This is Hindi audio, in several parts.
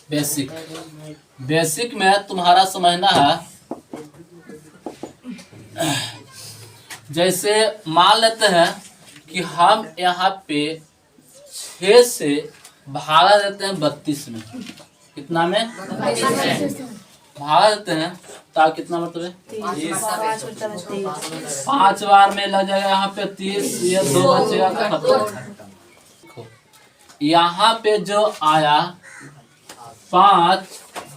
बेसिक बेसिक बेसिक में तुम्हारा समझना है, जैसे मान लेते हैं कि हम यहाँ पे 6 से भागा देते हैं 32 में। कितना में? भागा देते हैं तो कितना मतलब है 5 बार में लग जाएगा यहाँ पे 30, ये 2 बचेगा खत्म। यहाँ पे जो आया 5,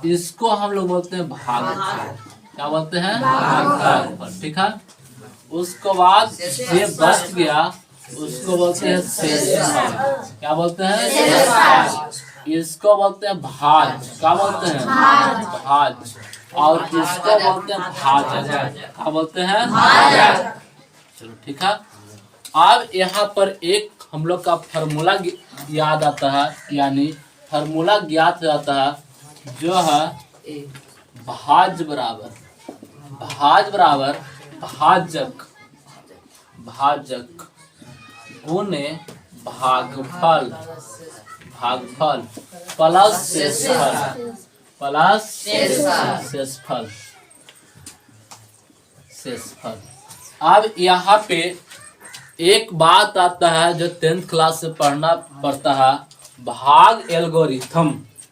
इसको हम लोग बोलते हैं भागफल। क्या बोलते हैं? भागफल। ठीक है। उसके बाद ये बच गया उसको बोलते हैं शेषफल। क्या बोलते हैं? शेषफल। इसको बोलते हैं भाज। क्या बोलते हैं? भाज। और इसको बोलते हैं भाजक। क्या बोलते हैं? भाजक। चलो ठीक है। अब यहाँ पर एक हम लोग का फॉर्मूला याद आता है, यानी फॉर्मूला ज्ञात हो जाता है, जो है भाज बराबर भाजक गुने भागफल प्लस शेषफल। अब यहाँ पे एक बात आता है जो 10th क्लास से पढ़ना पड़ता है, भाग एल्गोरिथम।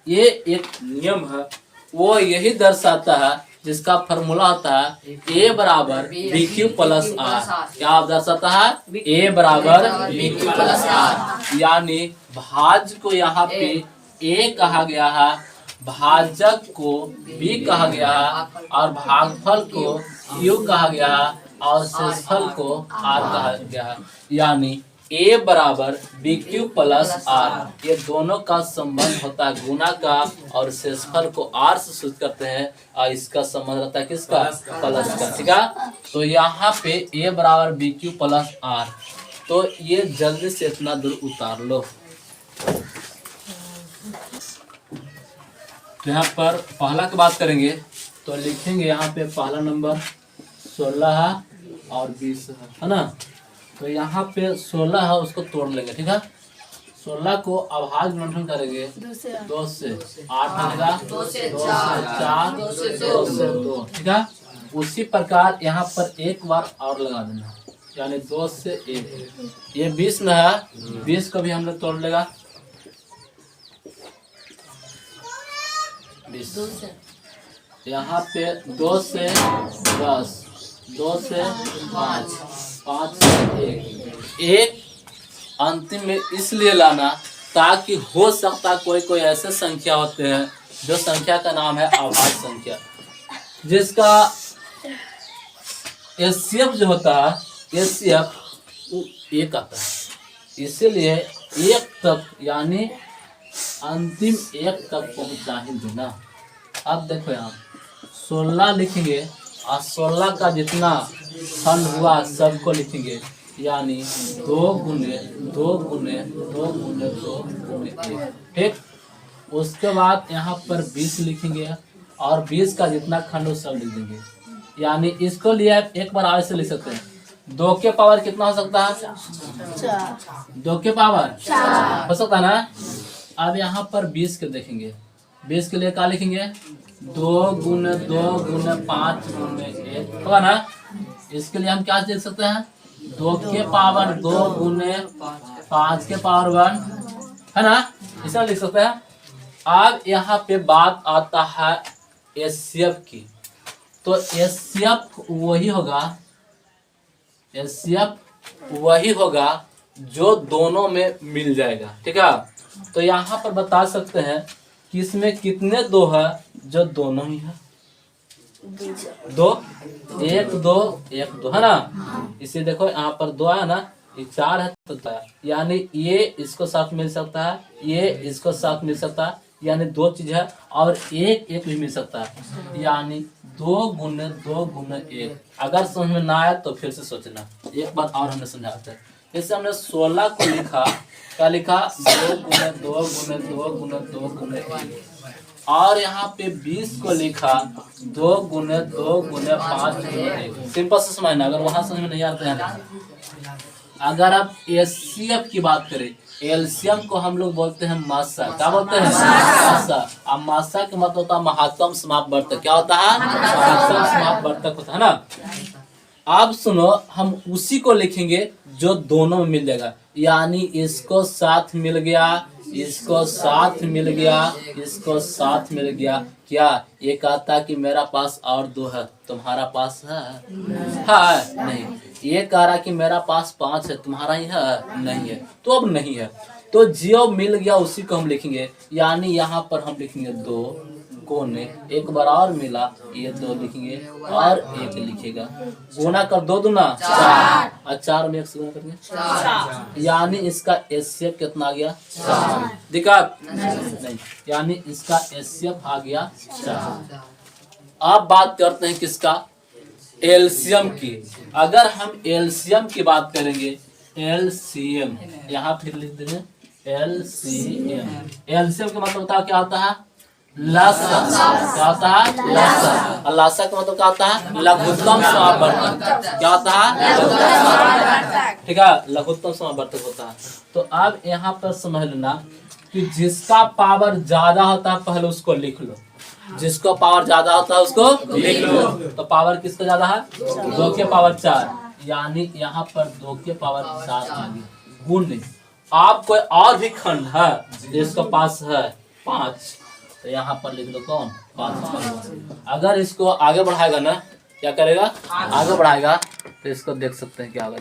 ये एक नियम है, वो यही दर्शाता है, जिसका फॉर्मूला होता है a बराबर BQ प्लस R। क्या दर्शाता है? a बराबर BQ प्लस R। यानी भाज को यहाँ पे a कहा गया है, भाजक को b कहा गया है, और भागफल को q कहा गया है, और शेषफल को r कहा गया है। यानी a बराबर BQ प्लस R। ये दोनों का संबंध होता है गुना का, और शेषफल को r से सूचित करते हैं, और इसका संबंध रहता है किसका? प्लस का। ठीक है। तो यहाँ पे a बराबर BQ प्लस R। तो ये जल्दी से इतना दूर उतार लो। तो यहाँ पर पहला की बात करेंगे तो लिखेंगे यहाँ पे पहला नंबर 16 है और 20 है ना। तो यहाँ पे 16 है, उसको तोड़ लेंगे। ठीक है। 16 को अभाज्य गुणनफल करेंगे 2 से 8 आएगा, 2 से 4, 2 से 2। ठीक है। उसी प्रकार यहाँ पर एक बार और लगा देना, यानी 2 से 1। ये 20 में है, 20 को भी हम लोग तोड़ लेगा 20। यहाँ पे 2 से 10, 2 से 5, 5 से 1 अंतिम में इसलिए लाना ताकि हो सकता कोई ऐसे संख्या होते हैं जो संख्या का नाम है अभाज्य संख्या, जिसका एचसीएफ जो होता है एचसीएफ 1 आता है। इसीलिए 1 तक, यानी अंतिम 1 तक पहुंचा ही देना। अब देखो यहाँ 16 लिखेंगे और 16 का जितना खंड हुआ सबको लिखेंगे, यानी 2 गुने 2 गुने 2 गुने 2 गुने 1। ठीक। उसके बाद यहाँ पर 20 लिखेंगे और 20 का जितना खंड हो सब लिख देंगे, यानी इसको लिए एक बार आगे से लिख सकते हैं। 2 के पावर कितना हो सकता है? 4। 2 के पावर 4 हो सकता है ना। अब यहाँ पर 20 के देखेंगे, 20 के लिए क्या लिखेंगे? 2 गुने 2 गुने 5 गुने 1 होगा ना। इसके लिए हम क्या लिख सकते हैं? 2 के पावर 2 गुने 5 के पावर 1 है ना, इसे लिख सकते हैं। अब यहाँ पे बात आता है एचसीएफ की। तो एचसीएफ वही होगा जो दोनों में मिल जाएगा। ठीक है। तो यहाँ पर बता सकते हैं कि इसमें कितने 2 है जो दोनों ही है। 2 1 2 1 2 है ना। इसे देखो यहाँ पर 2 है ना, ये 4 है तो 4, यानी ये इसको साथ मिल सकता है, ये इसको साथ मिल सकता है, यानी 2 चीज है, और 1 1 भी मिल सकता है, यानी 2 गुने 2 गुने 1। अगर समझ में ना आए तो फिर से सोचना, एक बार और हमने समझाते हैं। जैसे हमने 16 को लिखा, क्या लिखा? 2 गुने 2 गुने 2 गुने 2 गुने 1। और यहाँ पे 20 को लिखा 2 गुने 2 गुने 5 गुने 1। सिंपल से समझना, अगर वहां समझ में नहीं आता है। अगर आप एचसीएफ की बात करें, एलसीएम को हम लोग बोलते हैं मासा। क्या बोलते हैं? मासा। अब मासा का मतलब होता है महात्तम समापवर्तक। क्या होता है? महात्तम समापवर्तक होता है ना। अब सुनो, हम उसी को लिखेंगे जो दोनों में मिल जाएगा, यानी इसको साथ मिल गया, इसको साथ मिल गया, इसको साथ मिल गया। क्या ये कहता कि मेरा पास और दो है, तुम्हारा पास है? नहीं। ये कह रहा कि मेरा पास 5 है, तुम्हारा ही है? नहीं है। तो अब नहीं है, तो जो मिल गया उसी को हम लिखेंगे, यानी यहाँ पर हम लिखेंगे 2 कोने, एक बार और मिला, ये 2 लिखेंगे और 1 लिखेगा। गुना कर 2 दूना 4 और 4 में 1 से गुना करेंगे, यानी इसका एचसीएफ कितना आ गया? 4। दिक्कत नहीं, यानी इसका एचसीएफ आ गया 4। अब बात करते हैं किसका? एलसीएम की। अगर हम एलसीएम की बात करेंगे, एलसीएम यहाँ फिर लिख देंगे एलसीएम। एलसीएम का मतलब होता है क्या होता है? लासा। क्या होता है? लासा। और लासा का मतलब क्या होता है? लघुत्तम समापवर्तक। क्या होता है? ठीक है, लघुत्तम समापवर्तक होता है। तो अब यहाँ पर समझ लेना कि जिसका पावर ज्यादा होता है पहले उसको लिख लो। जिसको पावर ज्यादा होता है उसको लिख लो। तो पावर किसका ज्यादा है? 2 के पावर 4, यानी यहाँ पर 2 के पावर 4 आ गई। गुण आप कोई और भी खंड है जिसके पास है 5, तो यहाँ पर लिख दो कौन? 5। अगर इसको आगे बढ़ाएगा ना, क्या करेगा? आगे बढ़ाएगा, तो इसको देख सकते हैं क्या होगा।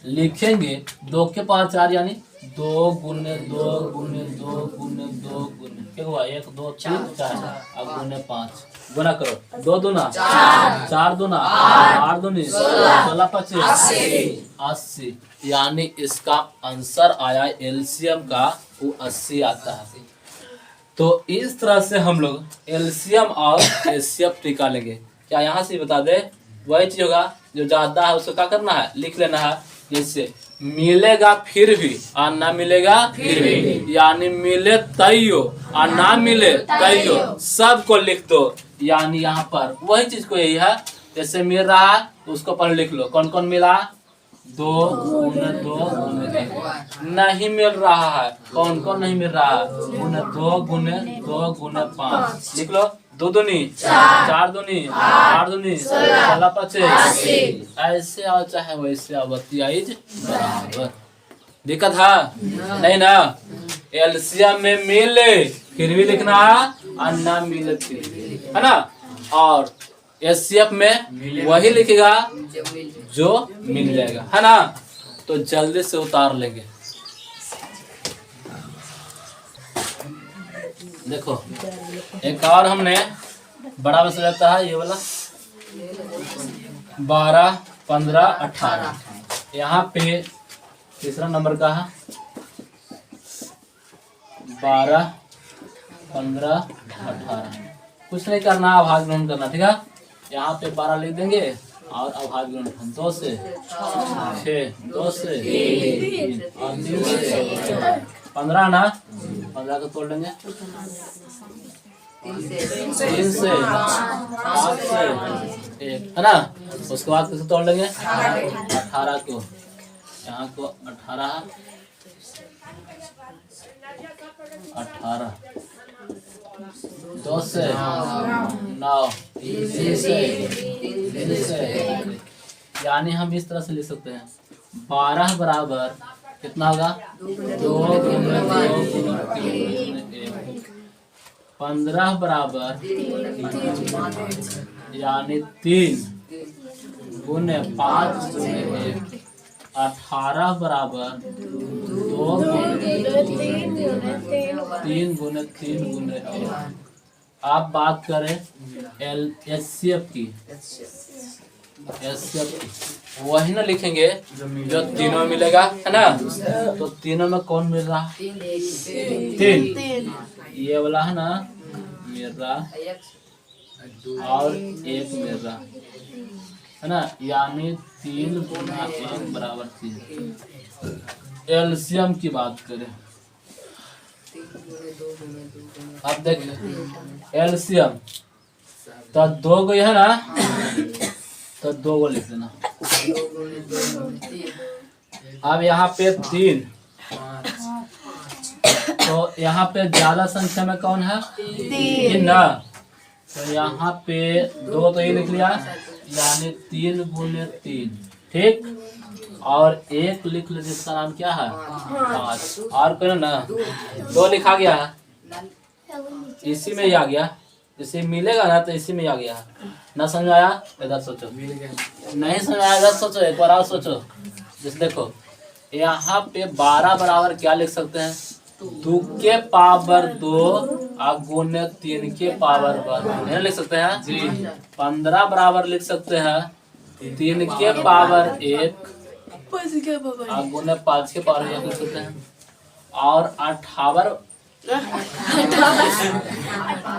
लिखेंगे 2 के पावर 4, यानी 2 गुने 2 गुने 2 गुने 2 गुने क्या हुआ? 1 2 3 4 अब गुने 5। गुना करो, 2 दूना 4 दूना 8 दूनी 16 25 80, यानी इसका आंसर आया एलसीएम का वो 80 आता है। तो इस तरह से हम लोग एलसीएम और एचसीएफ निकालेंगे। क्या यहाँ से बता दे? वही चीज होगा, जो ज्यादा है उसको क्या करना है? लिख लेना है। जैसे मिलेगा फिर भी और ना मिलेगा फिर भी, यानी मिले तैयो और ना मिले तैयो, सबको लिख दो। यानी यहाँ पर वही चीज को यही है, जैसे मिल रहा है उसको पर लिख लो। कौन कौन मिला? 2 गुने 2 गुने 1। नहीं मिल रहा है, कौन कौन नहीं मिल रहा है? 2 गुने 2 गुने 5 लिख लो। 2 दूनी 4 दूनी 8 दूनी 16 25 ऐसे आओ चाहे वैसे आओ, बत्तीस बराबर। दिक्कत है नहीं ना? एलसीएम में मिले फिर भी लिखना है और ना मिले फिर भी, है ना? और एचसीएफ में वही लिखेगा जो मिल जाएगा, है ना? तो जल्दी से उतार लेंगे। देखो एक और हमने बड़ा बस रहता है ये वाला 12 15 18, यहाँ पे तीसरा नंबर का है 12 15 18। कुछ नहीं करना, अभाज्य ग्रहण करना, ठीक है? यहाँ पे 12 लिख देंगे और अभाज्य ग्रहण 2 से 6 2 से 3 और 3 से 15 ना, 15 को तोड़ लेंगे 3 से 5 से 1, है ना? उसके बाद किसे तोड़ लेंगे? 18 को, यहाँ को 18 2 से 9 3 से, यानी हम इस तरह से लिख सकते हैं 12 बराबर कितना होगा? 2 गुने 2 गुने 3 गुने 1। 15 बराबर यानी 3 गुने 5 गुने 1। 18 बराबर 2 गुने 3 गुने 3 गुने 1। आप बात करें एचसीएफ की, वही ना लिखेंगे जो तीनों में मिलेगा, है ना? तो तीनों में कौन मिल रहा? 3। ये वाला है ना मिल रहा और 1 मिल रहा, है ना? यानी 3 गुना 1 बराबर 3। एलसीएम की बात करें, अब देख एलसीएम तो 2 गो है ना, तो 2 गो लिख देना, अब यहाँ पे 3, तो यहाँ पे ज्यादा संख्या में कौन है? 3 ना। तो यहाँ पे 2 तो ये लिख लिया, यानी 3 गुने 3, ठीक। और 1 लिख लो जिसका नाम क्या है? 5। और कोई ना 2 लिखा गया है, इसी में ही आ गया, इसे मिलेगा ना तो इसी में आ गया। ना समझ आया? इधर सोचो। नहीं समझ आया इधर सोचो, एक बार और सोचो। जैसे देखो यहाँ पे 12 बराबर क्या लिख सकते हैं? 2 के पावर 2 और गुने 3 के पावर 1 लिख सकते हैं जी। 15 बराबर लिख सकते हैं 3 के पावर 1 और गुने 5 के पावर 1 लिख सकते हैं। और 18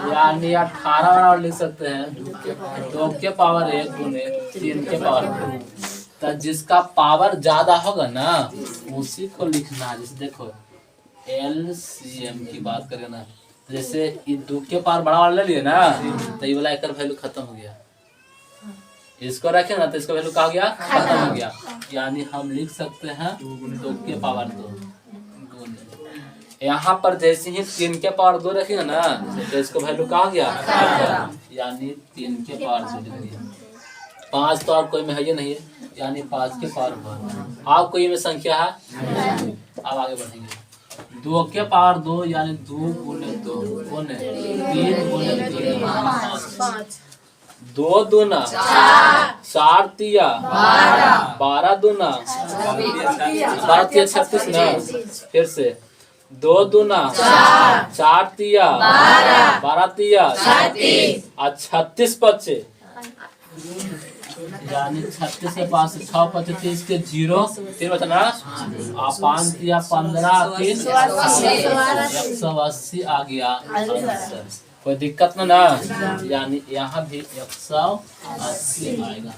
यानी 18 बराबर लिख सकते हैं 2 के पावर 1 गुने 3 के पावर 2। तो जिसका पावर ज्यादा होगा ना उसी को लिखना है। जैसे देखो LCM की बात करें ना, तो जैसे ये 2 के पावर बड़ा वाला ले लिए ना, तो ये वाला एक वैल्यू खत्म हो गया। इसको रखे ना तो इसका वैल्यू कहा गया खत्म हो गया। यानी हम लिख सकते हैं 2 के पावर 2 गुने, यहाँ पर जैसे ही 3 के पावर 2 रखेगा ना तो इसका वैल्यू कहा गया, यानी 3 के पावर 2 लिख दिया। 5 तो और कोई में है ये नहीं है, यानी 5 के पावर 1। आप कोई में संख्या है? अब आगे बढ़ेंगे। 2 के पावर 2 यानी 2 गुने 2 गुने 3 गुने 3 5। 2 दूना 4 तिया 12 दूना 12 तिया 36 ना। फिर से 2 दूना 4 तिया 12 तिया 36 बचे, यानी 36 के पास 6 बचे 30 के 0 फिर बचा ना 5 तिया 15 180 आ गया आंसर। कोई दिक्कत ना, यानी यहाँ भी 180 आएगा।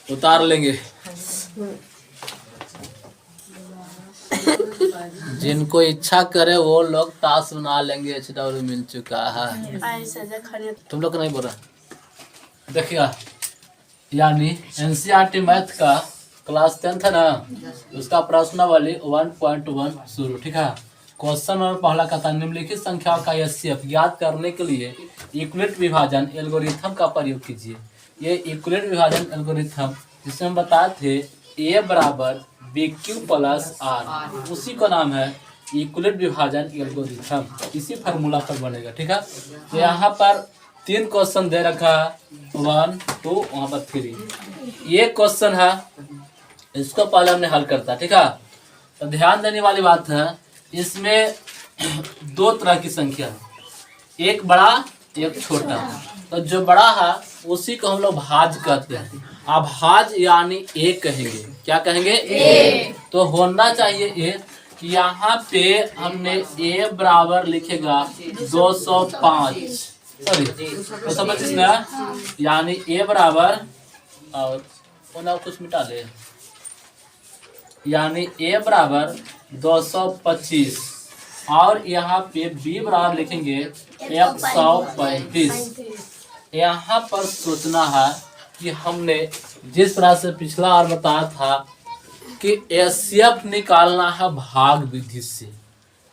उतार लेंगे। जिनको इच्छा करे वो लोग टास्क बना लेंगे। HW मिल चुका है, तुम लोग को नहीं बोल रहा। देखिएगा, यानी NCERT मैथ का क्लास 10 था ना, उसका प्रश्नावली 1.1 शुरू, ठीक है। क्वेश्चन नंबर पहला का था निम्नलिखित संख्याओं का HCF ज्ञात करने के लिए इक्विलेट विभाजन एल्गोरिथम का प्रयोग कीजिए। ये इक्विलेट विभाजन एल्गोरिथम जिसमें हम बताए थे A बराबर BQ प्लस R, उसी का नाम है इक्विलेट विभाजन एल्गोरिथम। इसी फार्मूला पर बनेगा, ठीक है। तो यहाँ पर 3 क्वेश्चन दे रखा है 1 2 वहाँ पर 3। ये क्वेश्चन है, इसको पहले हमने हल करता, ठीक है। तो ध्यान देने वाली बात है, इसमें 2 तरह की संख्या है, एक बड़ा एक छोटा। तो जो बड़ा है उसी को हम लोग भाज कहते हैं। अब भाज यानी A कहेंगे, क्या कहेंगे? A। तो होना चाहिए A। यहाँ पे हमने A बराबर लिखेगा 205, सॉरी 225 ना, यानी A बराबर, और कुछ मिटा ले, यानी A बराबर 225 और यहाँ पे B बराबर लिखेंगे 135। यहाँ पर सोचना है कि हमने जिस तरह से पिछला बार बताया था कि HCF निकालना है भाग विधि से,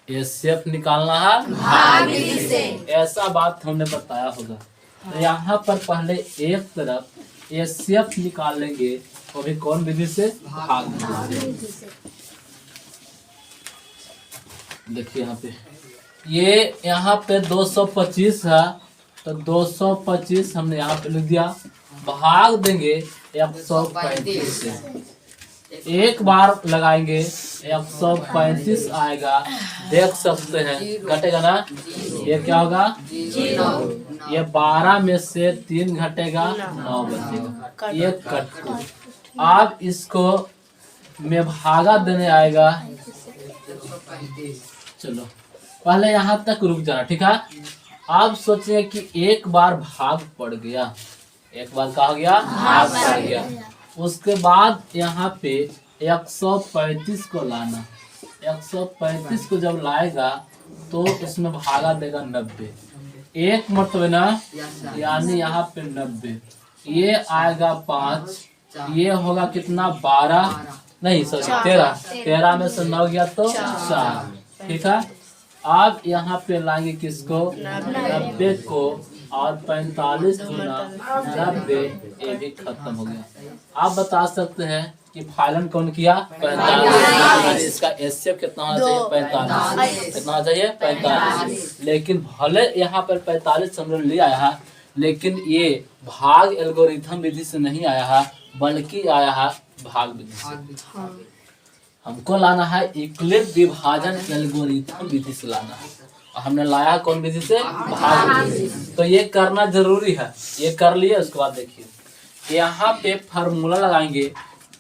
HCF निकालना है भाग विधि से, ऐसा बात हमने बताया होगा। तो यहाँ पर पहले एक तरफ HCF निकाल लेंगे, वो भी कौन विधि से? भाग विधि से। देखिए यहाँ पे ये यहाँ पे 225 है, तो 225 हमने यहाँ पे लिख दिया, भाग देंगे 135 से। एक बार लगाएंगे 135 आएगा, देख सकते हैं घटेगा ना, ये क्या होगा? ये 12 में से 3 घटेगा 9 बचेगा, ये कट। अब इसको में भागा देने आएगा, चलो पहले यहाँ तक रुक जाना, ठीक है। आप सोचिए कि एक बार भाग पड़ गया, एक बार कहा गया भाग पड़ गया, उसके बाद यहाँ पे 135 को लाना, 135 को जब लाएगा तो इसमें भागा देगा 90, एक मरतबे ना, यानी यहाँ पे 90, ये आएगा 5, ये होगा कितना 12, नहीं सॉरी 13, 13 में से 9 गया तो 4, ठीक है। अब यहाँ पे लाएंगे किसको, 90 को, और 45 गुना 90, ये भी खत्म हो गया। आप बता सकते हैं कि फाइलन कौन किया, 45, इसका एचसीएफ कितना होना चाहिए, 45, कितना होना चाहिए 45। लेकिन भले यहाँ पर 45 हमने ले आया है, लेकिन ये भाग एल्गोरिथम विधि से नहीं आया है, बल्कि आया है भाग विधि से। हमको लाना है यूक्लिड विभाजन एल्गोरिथम विधि से लाना है, और हमने लाया कौन विधि से, भाग विधि। तो ये करना जरूरी है, ये कर लिए। उसके बाद देखिए यहाँ पे फार्मूला लगाएंगे,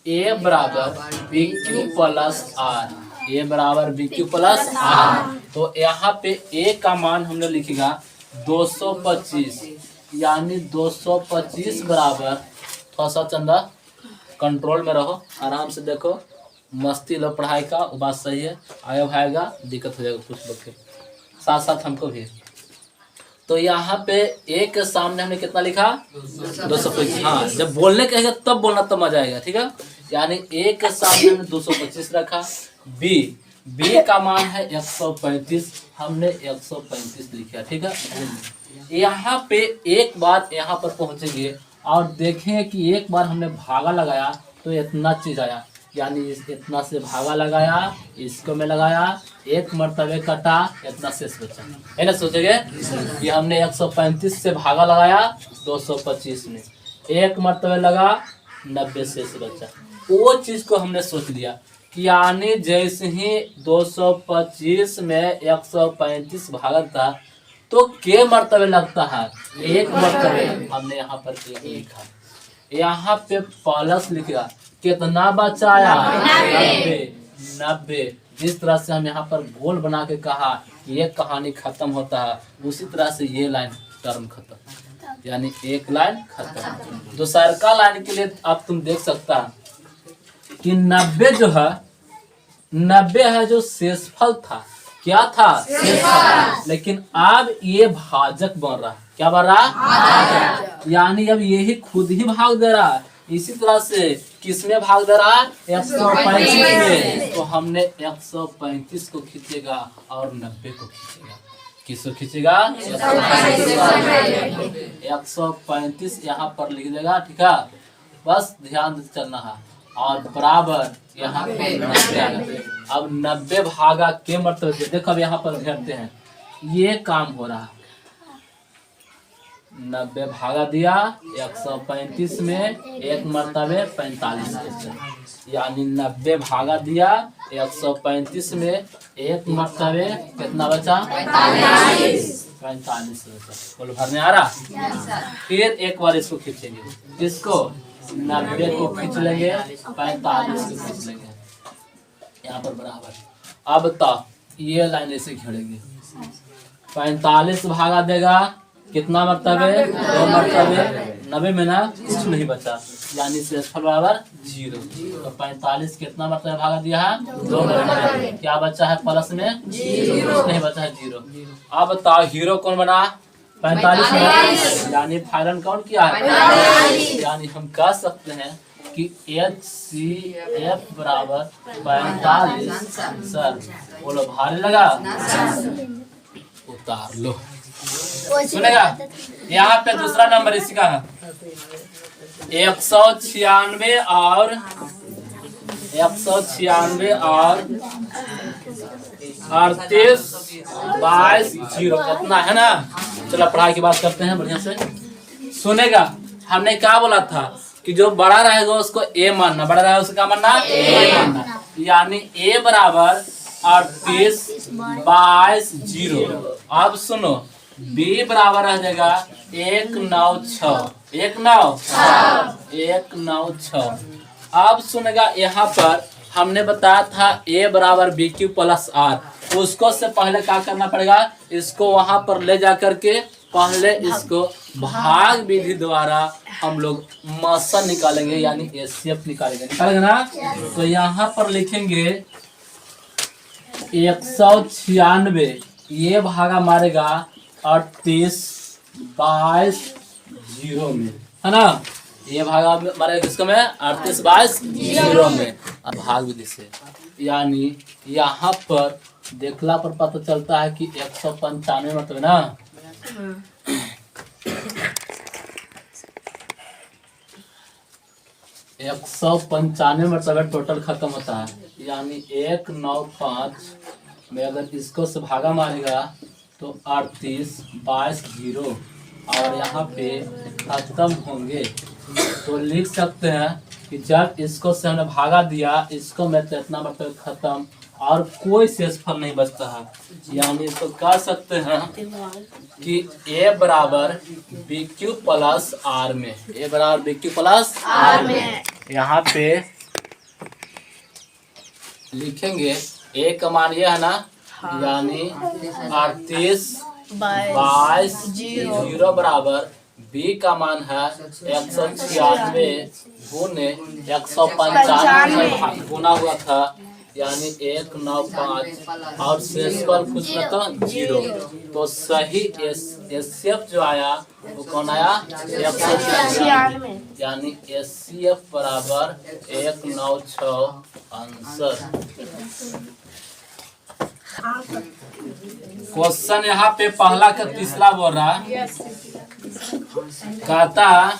ए बराबर बी क्यू प्लस आर, ए बराबर बी क्यू प्लस आर। तो यहाँ पे ए का मान हमने लिखेगा 225, यानी 225 बराबर, थोड़ा सा चंदा कंट्रोल में रहो, आराम से देखो, मस्ती लो पढ़ाई का, वो बात सही है, आया भाएगा दिक्कत हो जाएगा कुछ लोग के साथ साथ हमको भी। तो यहाँ पे ए के सामने हमने कितना लिखा, 225। हाँ, जब बोलने कहेगा तब बोलना तब मजा आएगा, ठीक है। यानी ए के सामने हमने 225 रखा, बी का मान है 135, हमने 135 लिखा, ठीक है। यहाँ पे एक बार यहाँ पर पहुंचेंगे और देखें कि एक बार हमने भागा लगाया तो इतना चीज आया, यानी इतना से भागा लगाया, इसको में लगाया, एक मरतबे कटा, इतना शेष बचा, है ना। सोचेंगे कि हमने 135 से भागा लगाया 225 में, एक मरतबे लगा, 90 शेष बचा। वो चीज को हमने सोच लिया कि यानी जैसे ही 225 में 135 भागत था तो के मरतबे लगता है, एक मरतबे। हमने यहाँ पर एक लिखा, यहाँ पे प्लस लिखा, कितना बचाया, 90। जिस तरह से हम यहाँ पर गोल बना के कहा कि ये कहानी खत्म होता है, उसी तरह से ये लाइन टर्म खत्म, यानी एक लाइन खत्म। दूसरा लाइन के लिए अब तुम देख सकता कि 90 जो है, 90 है जो शेषफल था, क्या था, शेषफल। लेकिन अब ये भाजक बन रहा है, क्या बन रहा, यानी अब यही खुद ही भाग दे रहा है। इसी तरह से किसमें भाग दे रहा है, 135 में। तो हमने 135 को खींचेगा और 90 को खींचेगा, किसको खींचेगा, 135 यहाँ पर लिख देगा, ठीक है। बस ध्यान से चलना है, और बराबर यहाँ पे 90 आ गया। अब 90 भागा के मरतबे, देखो अब यहाँ पर घेरते हैं, ये काम हो रहा है। 90 भागा दिया 135 में, एक मरतबे 45, यानी 90 भागा दिया 135 में, एक मरतबे कितना बचा, 45 बचा। बोलो भरने आ रहा। फिर एक बार इसको खींचेंगे, इसको 90 को खींच लेंगे, 45 को खींच लेंगे, यहाँ पर बराबर। अब तक ये लाइन ऐसे घेरेंगे, 45 भागा देगा कितना मरतबे, 2 मरतबे, 90 में ना कुछ नहीं बचा, यानी शेषफल बराबर 0। तो 45 कितना मरतबे भागा दिया है, 2 मरतबे, क्या बचा है प्लस में, कुछ नहीं बचा है, 0। अब बताओ हीरो कौन बना, 45 में, यानी फाइलन कौन किया है, यानी हम कह सकते हैं कि HCF बराबर 45। सर बोलो भारी लगा, उतार लो। सुनेगा, यहाँ पे दूसरा नंबर इसी का है, 196 और 38 22 0 कितना है ना। चलो पढ़ाई की बात करते हैं बढ़िया से। सुनेगा, हमने क्या बोला था कि जो बड़ा रहेगा उसको ए मानना, बड़ा रहेगा उसको क्या मानना, ए मानना। यानी ए बराबर 38 22 0। अब सुनो, बी बराबर रह जाएगा 196, 196। अब सुनेगा, यहाँ पर हमने बताया था ए बराबर बी क्यू प्लस आर, उसको से पहले क्या करना पड़ेगा, इसको वहां पर ले जा करके पहले इसको भाग विधि द्वारा हम लोग मसल निकालेंगे, यानी एचसीएफ निकालेंगे ना। तो यहाँ पर लिखेंगे 196, ये भागा मारेगा 38 22 0 में, है ना। ये भाग हमारे किसका में 38 22 0 में। अब भाग विधि से यानी यहाँ पर देखला पर पता चलता है कि 195 मतलब ना 195 मतलब टोटल खत्म होता है। यानी 195 में अगर इसको से भागा मारेगा तो 38 22 0 और यहाँ पे खत्म होंगे। तो लिख सकते हैं कि जब इसको से हमने भागा दिया इसको में तो इतना मतलब खत्म और कोई शेषफल नहीं बचता है। यानी तो कह सकते हैं कि a बराबर बी क्यू प्लस आर में, a बराबर बी क्यू प्लस आर में। यहाँ पे लिखेंगे a का मान ये है ना, यानी 38 22 0 बराबर b का मान है 196 गुने 195 गुना हुआ था, यानी 195 और शेषफल कुछ न तो 0। तो सही एचसीएफ जो आया वो कौन आया 196, यानी एचसीएफ बराबर 196 आंसर। क्वेश्चन यहाँ पे पहला का तीसरा बोल रहा कहता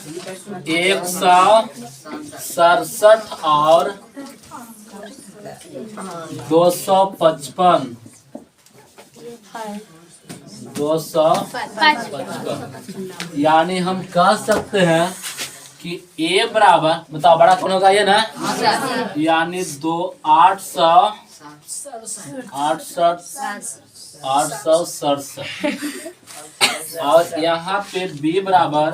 167 और 255 यानी हम कह सकते हैं कि a बराबर बताओ बड़ा कौन होगा ये ना, यानी 867 और यहाँ पे b बराबर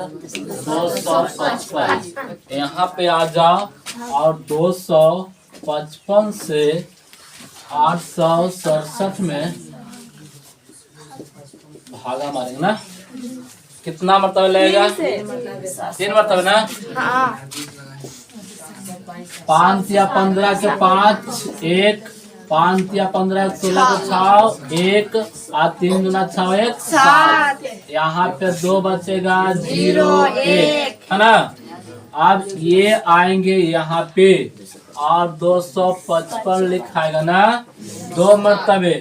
255। यहाँ पे आ जाओ और 255 से 867 में भागा मारेंगे ना, कितना मरतबा लगेगा 3 मरतबा ना। 5 या 15 के 5 1, 5 या 15 16 को 6 1 और 3 गुना 6 1 7। यहाँ पे 2 बचेगा 0 1, है ना। अब ये आएंगे यहाँ पे और 255 लिखाएगा ना, 2 मरतबे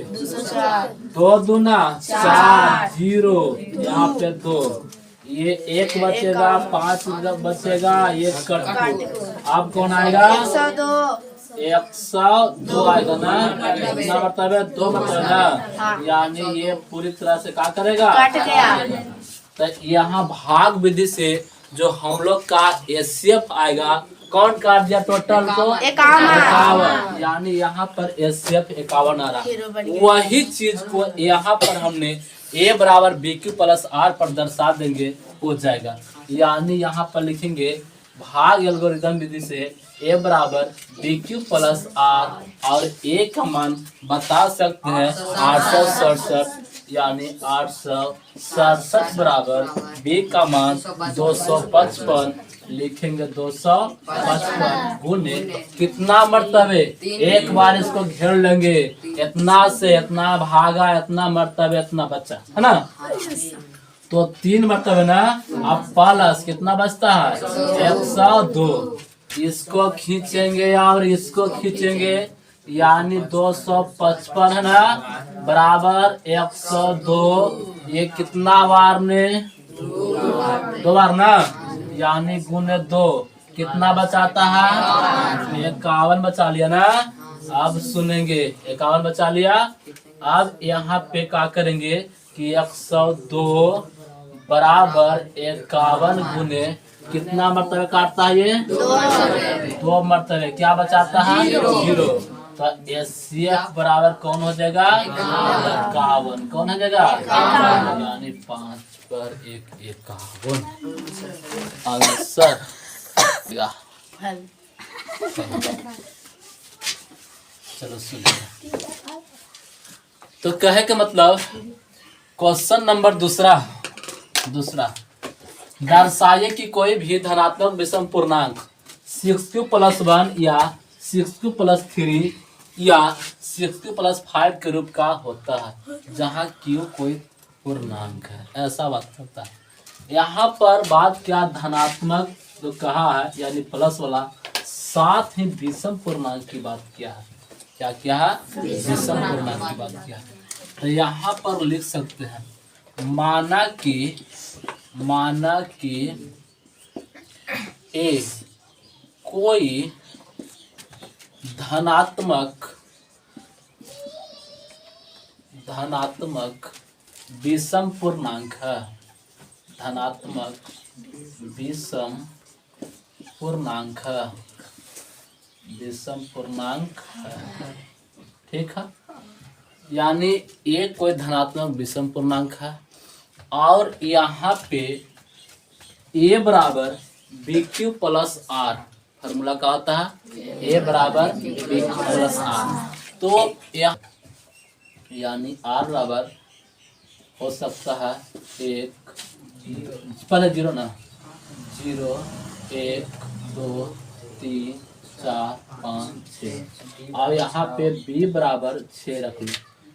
2 दूना 4 0, यहाँ पे 2, ये 1 बचेगा 5 बचेगा 1 कट। अब कौन आएगा 102 आएगा ना, कितना मतलब है 2 मतलब ना, यानी ये पूरी तरह से क्या करेगा कट गया। तो यहाँ भाग विधि से जो हम लोग का एचसीएफ आएगा कौन काट दिया टोटल को 51, यानी यहाँ पर एचसीएफ 51 आ रहा। वही चीज को यहाँ पर हमने a बराबर बी क्यू प्लस आर पर दर्शा देंगे हो जाएगा। यानी यहाँ पर लिखेंगे भाग एल्गोरिदम विधि से a बराबर बी क्यू प्लस आर और a का मान बता सकते हैं 867, यानी 867 बराबर b का मान 255 लिखेंगे 255 गुने कितना मरतबे, एक बार इसको घेर लेंगे, इतना से इतना भागा इतना मरतबे इतना बचा, है ना। तो 3 मरतबे ना। अब प्लस कितना बचता है 102, इसको खींचेंगे और इसको खींचेंगे, यानी 255 है ना बराबर 102। ये कितना बार ने 2 बार ना, यानी गुने 2 कितना बचाता है 51 बचा लिया ना। अब सुनेंगे 51 बचा लिया। अब यहाँ पे क्या करेंगे कि 102 बराबर 51 गुने कितना मरतबे काटता है ये 2 मरतबे, क्या बचाता है 0। तो एचसीएफ बराबर कौन हो जाएगा 51, कौन हो जाएगा यानी 5 पर 1 51 आंसर। चलो सुनिए, तो कहे के मतलब क्वेश्चन नंबर दूसरा दर्शाइए कि कोई भी धनात्मक विषम पूर्णांक 6q+1 या 6q+3 या 6q+5 के रूप का होता है, जहाँ q कोई पूर्णांक है, ऐसा बात करता है। यहाँ पर बात क्या, धनात्मक जो कहा है यानी प्लस वाला, साथ ही विषम पूर्णांक की बात किया है। क्या किया है? विषम पूर्णांक की बात किया है। तो यहाँ पर लिख सकते हैं, माना कि ए कोई धनात्मक विषम पूर्णांक है, धनात्मक विषम पूर्णांक है, विषम पूर्णांक है, ठीक है। यानी ए कोई धनात्मक विषम पूर्णांक है और यहाँ पे ए बराबर B Q plus R, formula क्या होता है, ए बराबर बी क्यू प्लस आर। तो यानी आर बराबर हो सकता है एक, पहले जीरो ना, 0 1 2 3 4 5 6। अब यहाँ पे b बराबर 6 रख लो,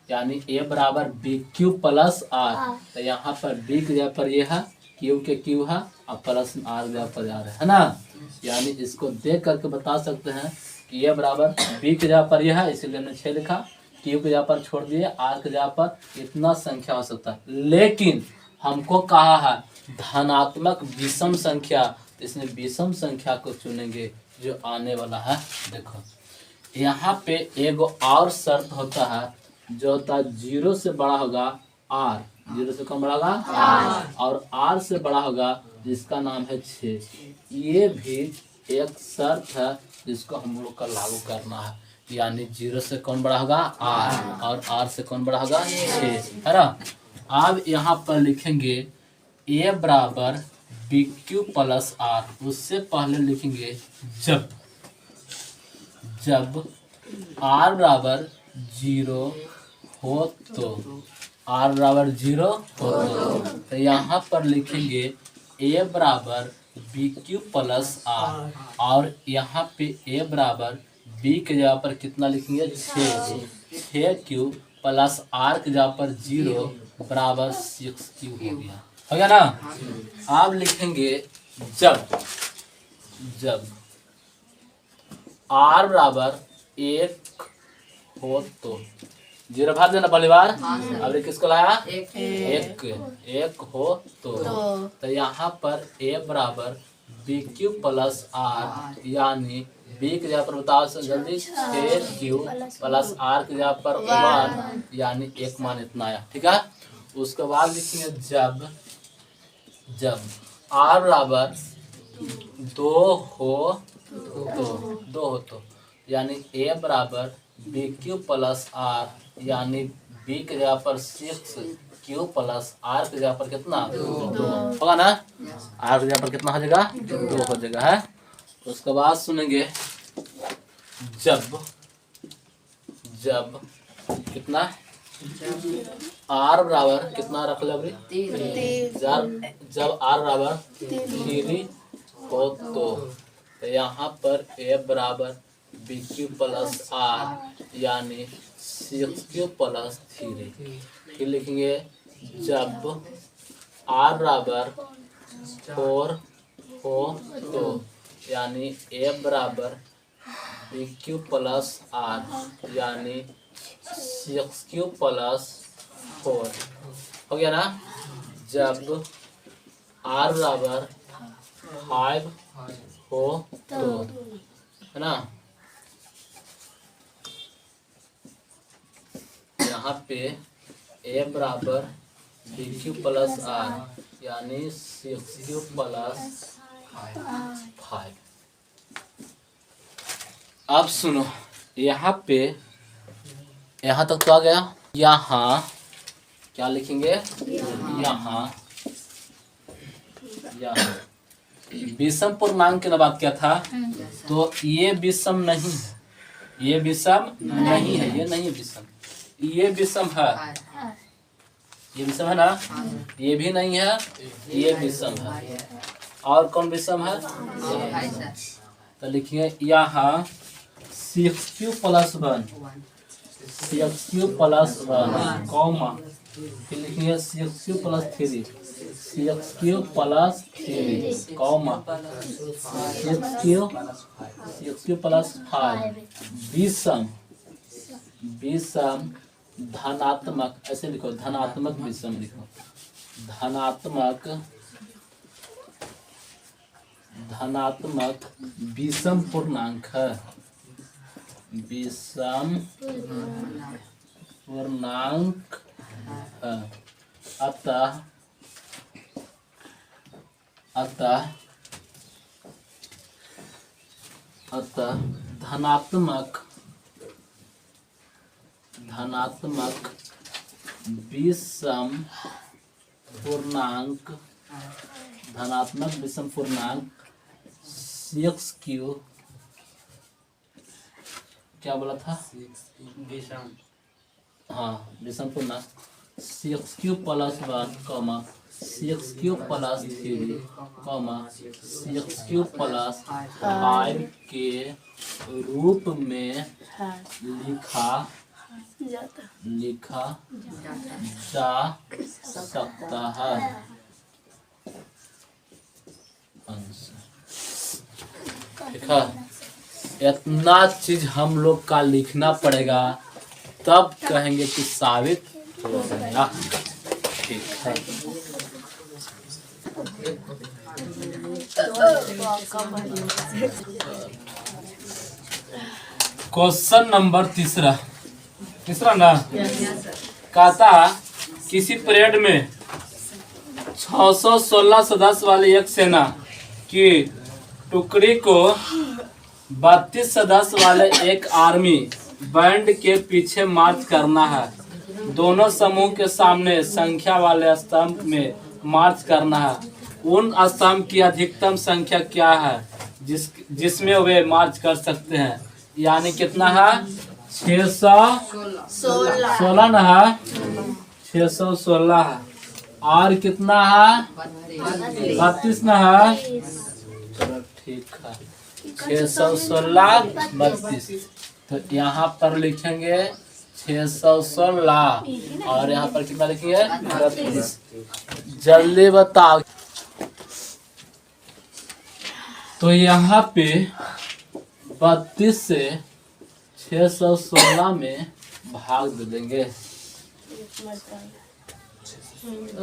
यानी a बराबर बी क्यू प्लस आर। तो यहाँ पर b की जगह पर ये है, क्यू के क्यू है और प्लस आर जगह पर आर है ना। यानी इसको देख करके बता सकते हैं कि a बराबर b की जगह पर यह है, इसीलिए हमने 6 लिखा, क्यू की जगह पर छोड़ दिए, आर की जगह पर इतना संख्या हो सकता है। लेकिन हमको कहा है धनात्मक विषम संख्या, तो इसमें विषम संख्या को चुनेंगे जो आने वाला है। देखो यहाँ पे एक और शर्त होता है, जो होता है 0 से बड़ा होगा r, 0 से कम बड़ा होगा r, और r से बड़ा होगा जिसका नाम है 6। ये भी एक शर्त है जिसको हम लोग का लागू करना है, यानी 0 से कौन बड़ा होगा r, और r से कौन बड़ा होगा 6, है ना। अब यहाँ पर लिखेंगे a बराबर बी क्यू प्लस आर, उससे पहले लिखेंगे जब r बराबर 0 हो तो, r बराबर 0 हो तो यहाँ पर लिखेंगे a बराबर बी क्यू प्लस आर, और यहाँ पे a बराबर b के जगह पर कितना लिखेंगे 6 क्यू प्लस r के जगह पर 0 बराबर 6 क्यू हो गया ना। आप लिखेंगे जब r बराबर 1 हो तो, 0 भाग देना पहली बार। अब किसको लाया, एक हो तो यहाँ पर a बराबर बी क्यू प्लस आर, यानी b की जगह पर बताओ जल्दी, 6 क्यू प्लस आर की जगह पर 1, यानी 1 मान इतना आया, ठीक है। उसके बाद लिखेंगे जब r बराबर 2 हो तो, यानी a बराबर बी क्यू प्लस आर, यानी b की जगह पर 6 क्यू प्लस आर की जगह पर कितना 2 होगा ना, आर की जगह पर कितना हो जाएगा 2 हो जाएगा है। उसके बाद सुनेंगे जब कितना आर बराबर कितना रख लो अभी 3, जब आर बराबर 3 हो तो यहाँ पर a बराबर बी क्यू प्लस आर, यानी 6 क्यू प्लस 3। फिर लिखेंगे जब r बराबर 4 हो तो, यानी a बराबर बी क्यू प्लस आर, यानी 6 क्यू प्लस 4 हो गया ना। जब r बराबर 5 हो तो, है ना। यहाँ पे a बराबर बी क्यू प्लस आर, यानी 6 क्यू प्लस 5। अब सुनो, यहाँ पे यहाँ तक तो आ गया। यहाँ क्या लिखेंगे, यहाँ विषम पूर्णांक की बात क्या था, तो ये विषम नहीं है, ये विषम नहीं है, ये नहीं विषम, ये विषम है, ये विषम है ना, ये भी नहीं है, ये विषम है। और कौन विषम है, तो लिखिए यहाँ 6 क्यू प्लस 1 कॉमा फिर लिखेंगे सी एक्स क्यू प्लस 3 सी एक्स क्यू प्लस 3 कॉमा सी एक्स क्यू प्लस 5 विषम विषम धनात्मक, ऐसे लिखो धनात्मक विषम लिखो, धनात्मक विषम पूर्णांक है, विषम पूर्णांक है। अतः धनात्मक विषम पूर्णांक सी एक्स क्यू, क्या बोला था, हाँ विषम पूर्णांक सी एक्स क्यू प्लस 1 कॉमा सी एक्स क्यू प्लस 3 कॉमा सी एक्स क्यू प्लस 5 के रूप में लिखा जा सकता है। देखा, इतना चीज हम लोग का लिखना पड़ेगा, तब कहेंगे कि साबित हो गया। ठीक है, क्वेश्चन नंबर तीसरा ना, कहता किसी परेड में 616 सदस्य वाली एक सेना की टुकड़ी को 32 सदस्य वाले एक आर्मी बैंड के पीछे मार्च करना है। दोनों समूह के सामने संख्या वाले स्तंभ में मार्च करना है। उन स्तंभ की अधिकतम संख्या क्या है जिसमें वे मार्च कर सकते हैं? यानी कितना है? 616 ना है, 616 है। और कितना है? 32 ना है। चलो ठीक है, 616 32। तो यहाँ पर लिखेंगे 616 और यहाँ पर कितना लिखेंगे? 32। जल्दी बताओ। तो यहाँ पे 32 से 616 में भाग दे देंगे।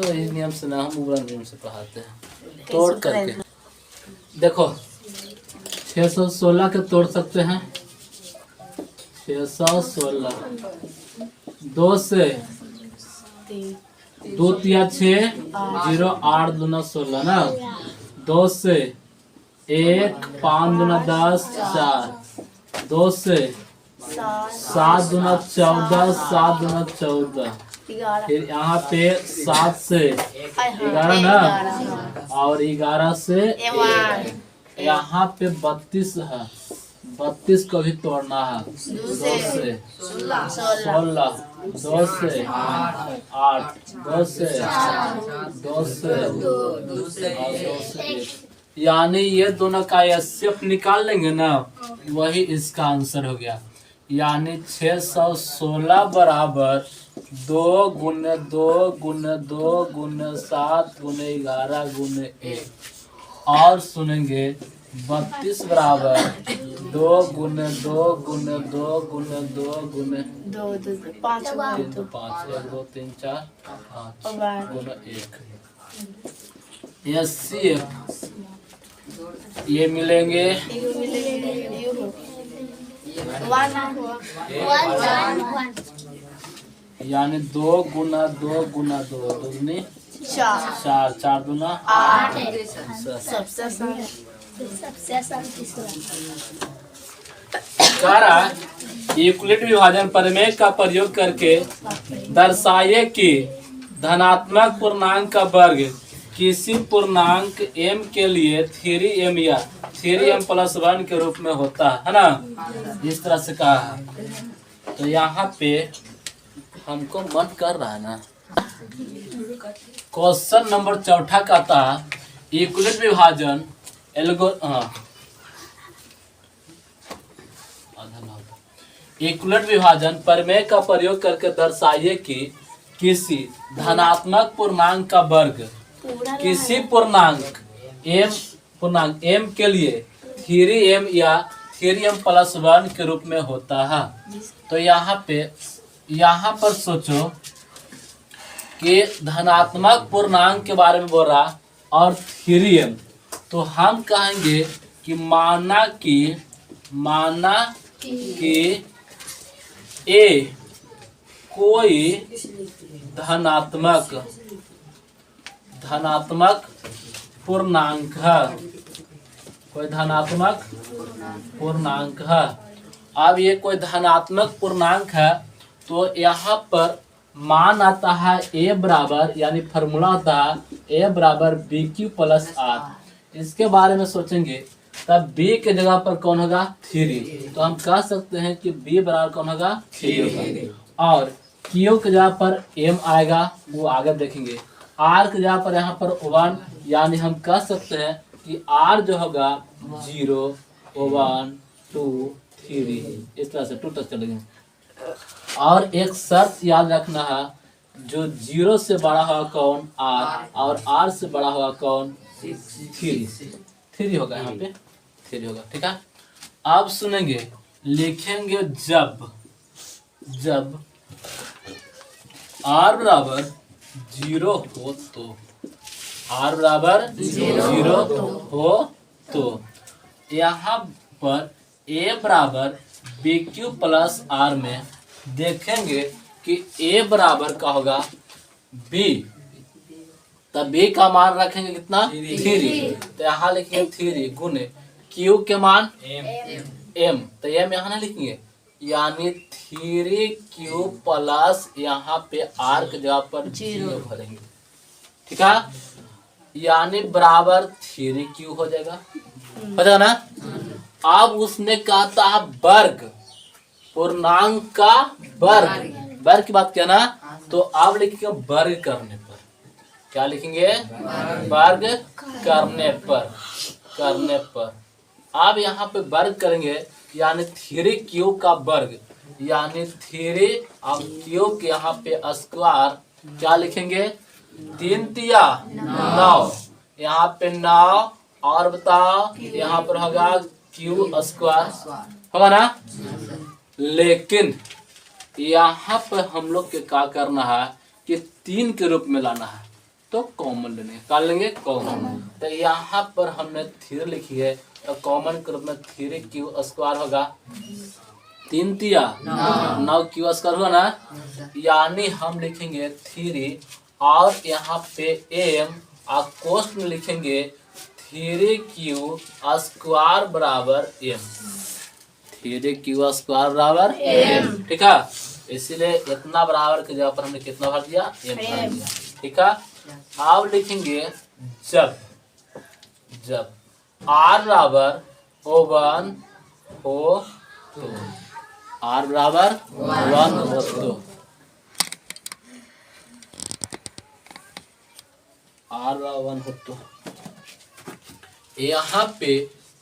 इस नियम से ना, हम उबरा नियम से पढ़ाते हैं। तोड़ करके देखो, 616 के तोड़ सकते हैं। 616 2 से 2 तिया 6 0 8 दूना 16 ना। 2 से 1 5 दूना 10 4। 2 से 7 दूना 14 7 दूना 14। फिर यहाँ पे 7 से 11 ना, और 11 से 1। यहाँ पे 32 है, 32 को भी तोड़ना है। 2 से 16, 2 से 8, 2 से 2 से 2 से 1। यानी ये दोनों का एचसीएफ निकाल लेंगे ना, वही इसका आंसर हो गया। यानी 616 बराबर 2 गुने 2 गुने 2 गुने 7 गुने 11 गुने 1। और सुनेंगे 32 बराबर 2 गुने 2 गुने 2 गुने 2 गुने 2 5 3 तो 5 1 2 3 4 5 गुना 1। एचसीएफ ये मिलेंगे 1 यानी 2 गुना 2 गुना 2 दूनी 4 4 दूना 8। 8। सबसे आसान तीसरा कह रहा है यूक्लिड विभाजन प्रमेय का प्रयोग करके दर्शाइए कि धनात्मक पूर्णांक का वर्ग किसी पूर्णांक m के लिए 3m या 3m+1 के रूप में होता है ना। इस तरह से कहा है। तो यहाँ पे हमको मन कर रहा है ना। क्वेश्चन नंबर 4 का था यूक्लिड विभाजन यूक्लिड विभाजन प्रमेय का प्रयोग करके दर्शाइए कि किसी धनात्मक पूर्णांक का वर्ग पूरा किसी पूर्णांक m के लिए 3m या 3m+1 के रूप में होता है। तो यहाँ पर सोचो कि धनात्मक पूर्णांक के बारे में बोल रहा और 3m, तो हम कहेंगे कि माना कि a कोई धनात्मक पूर्णांक है। अब ये कोई धनात्मक पूर्णांक है तो यहाँ पर मान आता है a बराबर, यानी फॉर्मूला आता है a बराबर BQ + R। इसके बारे में सोचेंगे तब b के जगह पर कौन होगा 3, तो हम कह सकते हैं कि b बराबर कौन होगा 3 होगा। और Q के जगह पर m आएगा, वो आगे देखेंगे। R के जगह पर यहाँ पर 1, यानी हम कह सकते हैं कि R जो होगा 0 1 2 3, इस तरह से 2 तक चलेंगे। और एक शर्त याद रखना है, जो 0 से बड़ा होगा कौन R, और R से बड़ा होगा कौन 3 होगा, यहाँ पे 3 होगा। ठीक है, अब सुनेंगे, लिखेंगे जब R बराबर 0 हो तो, R बराबर 0 हो तो यहाँ पर a बराबर BQ + R में देखेंगे कि a बराबर का होगा b, तब b का मान रखेंगे कितना 3, तो यहाँ लिखेंगे 3 गुने q के मान m, तो m यहाँ ना लिखेंगे, यानी 3q प्लस यहाँ पे r के जगह पर 0 भरेंगे। ठीक है, यानी बराबर 3q हो जाएगा, ना। अब उसने कहा है वर्ग, पूर्णांक का वर्ग की बात किया ना, तो अब लिखेंगे वर्ग करने पर, क्या लिखेंगे वर्ग करने पर। अब यहाँ पे वर्ग करेंगे, यानी 3q का वर्ग, यानी 3 और q के यहाँ पे स्क्वायर, क्या लिखेंगे 3 तिया 9, यहाँ पे 9, और बताओ यहाँ पर होगा q स्क्वायर होगा ना। लेकिन यहाँ पर हम लोग के क्या करना है कि 3 के रूप में लाना है, तो कॉमन लेने क्या लेंगे कॉमन, तो यहाँ पर हमने 3 लिखी है, तो कॉमन के रूप में 3q स्क्वायर होगा, 3 तिया 9q स्क्वायर हुआ ना, यानी हम लिखेंगे 3 और यहाँ पे m और कोष्ठ में लिखेंगे 3q स्क्वायर बराबर m, 3q स्क्वायर बराबर m। ठीक है, इसीलिए इतना बराबर के जगह पर हमने कितना भर दिया m भर दिया। ठीक है, अब लिखेंगे जब r बराबर 1 हो तो, r बराबर 1 हो तो, r बराबर 1 हो तो यहाँ पे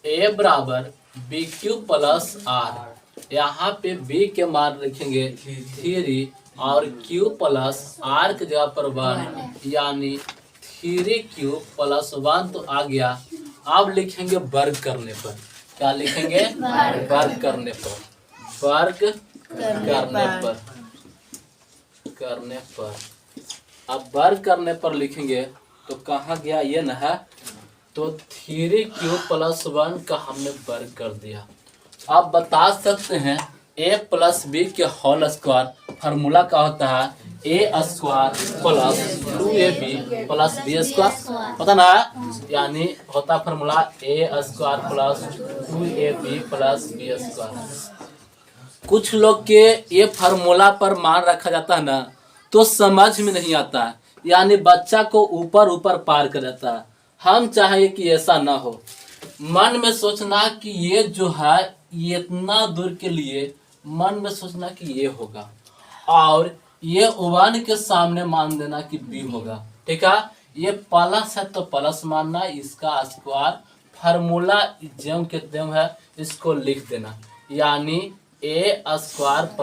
a बराबर BQ + R, यहाँ पे b के मान लिखेंगे 3 और q + R के जगह पर 1, यानी 3q + 1 तो आ गया। अब लिखेंगे वर्ग करने पर, क्या लिखेंगे वर्ग करने पर अब वर्ग करने पर लिखेंगे, तो कहाँ गया ये ना है, तो 3q + 1 का हमने वर्ग कर दिया। आप बता सकते हैं a + b के होल स्क्वायर फार्मूला का होता है a square + 2ab + b square, पता ना, यानी होता formula a square + 2ab + b square. कुछ लोग के ये फार्मूला पर मान रखा जाता है ना, तो समझ में नहीं आता है, यानी बच्चा को ऊपर पार कर जाता है। हम चाहेंगे कि ऐसा ना हो, मन में सोचना कि ये जो है ये इतना दूर के लिए मन में सोचना कि ये होगा, और ये 1 के सामने मान देना कि b होगा। ठीक है, ये प्लस है तो प्लस मानना, इसका स्क्वायर फार्मूला ज्यों के त्यों है, इसको लिख देना, यानी a square +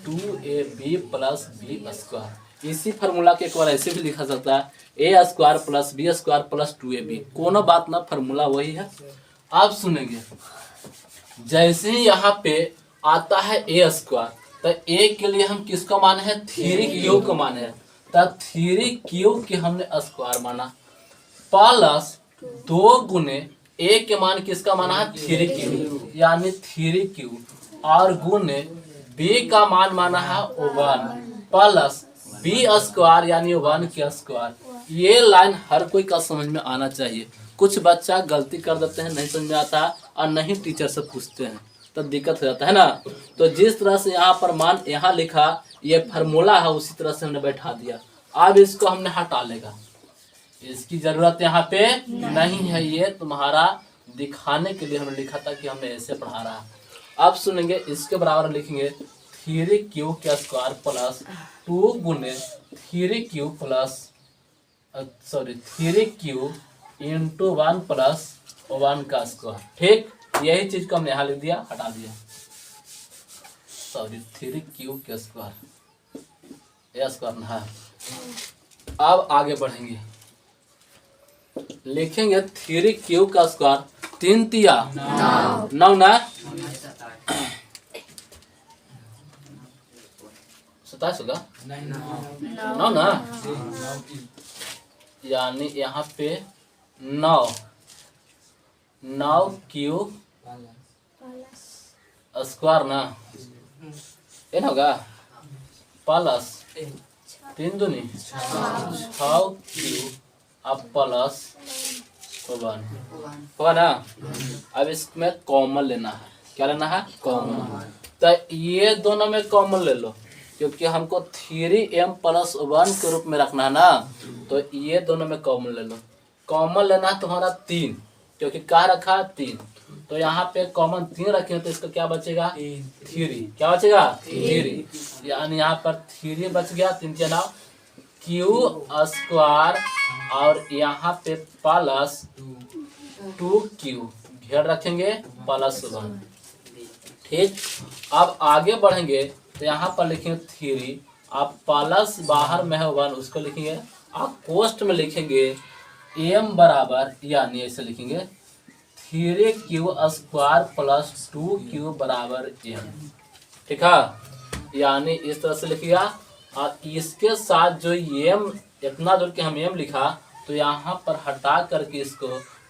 2ab + b square, इसी फार्मूला के एक बार ऐसे भी लिखा सकता है, a square plus b square plus 2ab। कोनो बात ना, फार्मूला वही है। आप सुनेंगे जैसे ही यहाँ पे आता है ए स्क्वायर, तो ए के लिए हम किसका मान है, 3q का मान है, तो 3q के हमने स्क्वायर माना, प्लस 2 गुने ए के मान किसका माना है, 3q यानी 3q, और गुने बी का मान माना है 1 प्लस बी स्क्वायर यानी 1 के स्क्वायर। ये लाइन हर कोई का समझ में आना चाहिए। कुछ बच्चा गलती कर देते हैं, नहीं समझ में आता और नहीं टीचर से पूछते हैं, तब दिक्कत हो जाता है ना। तो जिस तरह से यहाँ पर मान यहाँ लिखा, ये फार्मूला है, उसी तरह से हमने बैठा दिया। अब इसको हमने हटा लेगा, इसकी जरूरत यहाँ पे नहीं है, ये तुम्हारा दिखाने के लिए हमने लिखा था कि हमें ऐसे पढ़ा रहा है। अब सुनेंगे इसके बराबर लिखेंगे 3q का स्क्वायर प्लस 2 गुने 3q plus 3q into 1 plus 1 का स्क्वायर। ठीक, यही चीज को हमने यहाँ लिख दिया, हटा दिया। 3q का स्क्वायर, ए स्क्वायर ना है। अब आगे बढ़ेंगे, लिखेंगे 3q का स्क्वायर 3 तिया 9 ना 27 होगा 9 ना, यानी यहाँ पे 9q स्क्वायर ना, ये ना होगा, प्लस 3 दूनी 6q अब प्लस 1 होगा ना। अब इसमें कॉमन लेना है, क्या लेना है, कॉमन। तो ये दोनों में कॉमन ले लो, क्योंकि हमको 3m प्लस 1 के रूप में रखना है ना, तो ये दोनों में कॉमन ले लो। कॉमन लेना है तुम्हारा 3, क्योंकि क्या रखा 3, तो यहाँ पे कॉमन 3 रखे तो इसका क्या बचेगा 3, क्या बचेगा 3, यानी यहाँ पर 3 बच गया, 3 के नाम q स्क्वायर और यहाँ पे प्लस 2q घेर रखेंगे प्लस 1। ठीक, अब आगे बढ़ेंगे तो यहाँ पर लिखेंगे 3, आप प्लस बाहर में है 1 उसको लिखेंगे, आप पोस्ट में लिखेंगे m बराबर, यानी ऐसे लिखेंगे 3q स्क्वायर प्लस 2q बराबर m। ठीक है, यानी इस तरह से लिखिएगा। और इसके साथ जो m इतना दूर के हम m लिखा, तो यहाँ पर हटा करके इसको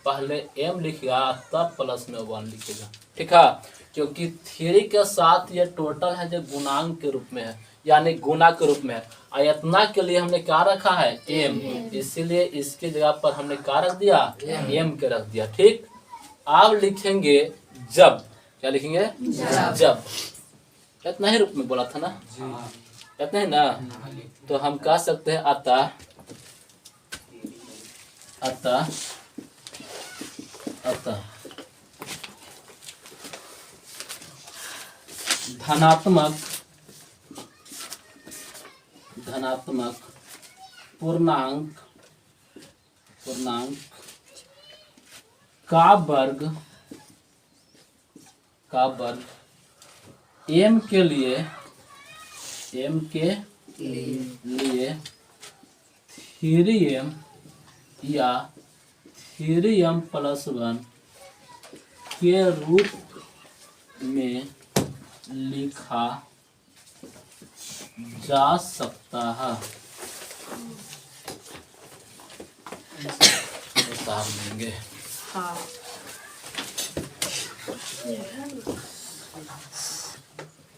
पहले m लिखिएगा, तब प्लस में 1 लिखिएगा। ठीक है, क्योंकि 3 के साथ ये टोटल है जो गुणांक के रूप में है, यानी गुना के रूप में है, और इतना के लिए हमने क्या रखा है m, इसीलिए इसके जगह पर हमने क्या रख दिया m के रख दिया। ठीक, अब लिखेंगे जब, क्या लिखेंगे जब, इतना ही रूप में बोला था ना, इतना ही ना, तो हम कह सकते हैं अतः अतः अतः धनात्मक पूर्णांक का वर्ग m के लिए 3m या 3m प्लस 1 के रूप में लिखा जा सकता है। उतार लेंगे।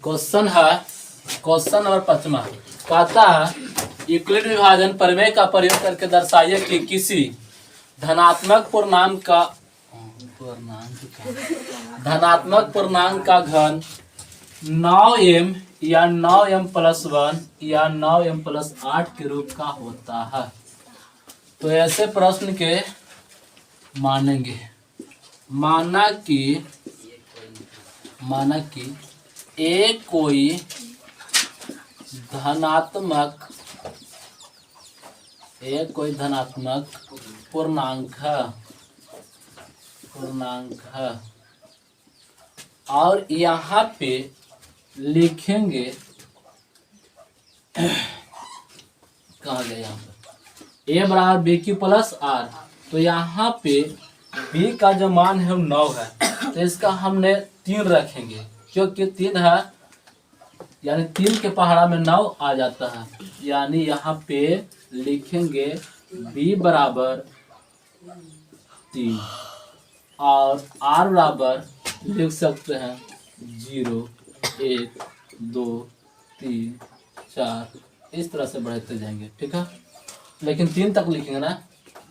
क्वेश्चन है, क्वेश्चन नंबर 5 कहता है यूक्लिड विभाजन प्रमेय का प्रयोग करके दर्शाइए कि किसी धनात्मक पूर्णांक का घन 9m या 9m प्लस 1 या 9m प्लस 8 के रूप का होता है। तो ऐसे प्रश्न के मानेंगे, माना कि ए कोई धनात्मक पूर्णांक है और यहाँ पे लिखेंगे कहा गया यहाँ पर ए बराबर बी क्यू प्लस आर। तो यहाँ पे बी का जो मान है वो 9 है, तो इसका हमने 3 रखेंगे क्योंकि 3 है, यानी 3 के पहाड़ा में 9 आ जाता है। यानी यहाँ पे लिखेंगे बी बराबर 3 और आर बराबर लिख सकते हैं 0 1 2 3 4, इस तरह से बढ़ते जाएंगे। ठीक है, लेकिन 3 तक लिखेंगे ना,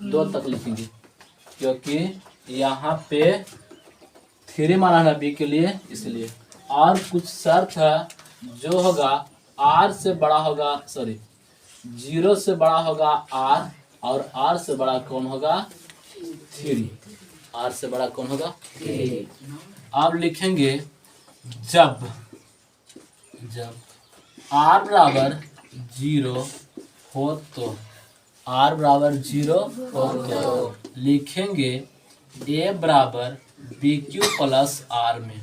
2 तक लिखेंगे क्योंकि यहाँ पे 3 माना है बी के लिए, इसलिए। और कुछ शर्त है जो होगा आर से बड़ा होगा, सॉरी 0 से बड़ा होगा आर, और आर से बड़ा कौन होगा 3। आर से बड़ा कौन होगा 3। अब लिखेंगे जब आर बराबर 0 हो तो, आर बराबर 0 हो तो लिखेंगे ए बराबर बी क्यू प्लस आर में।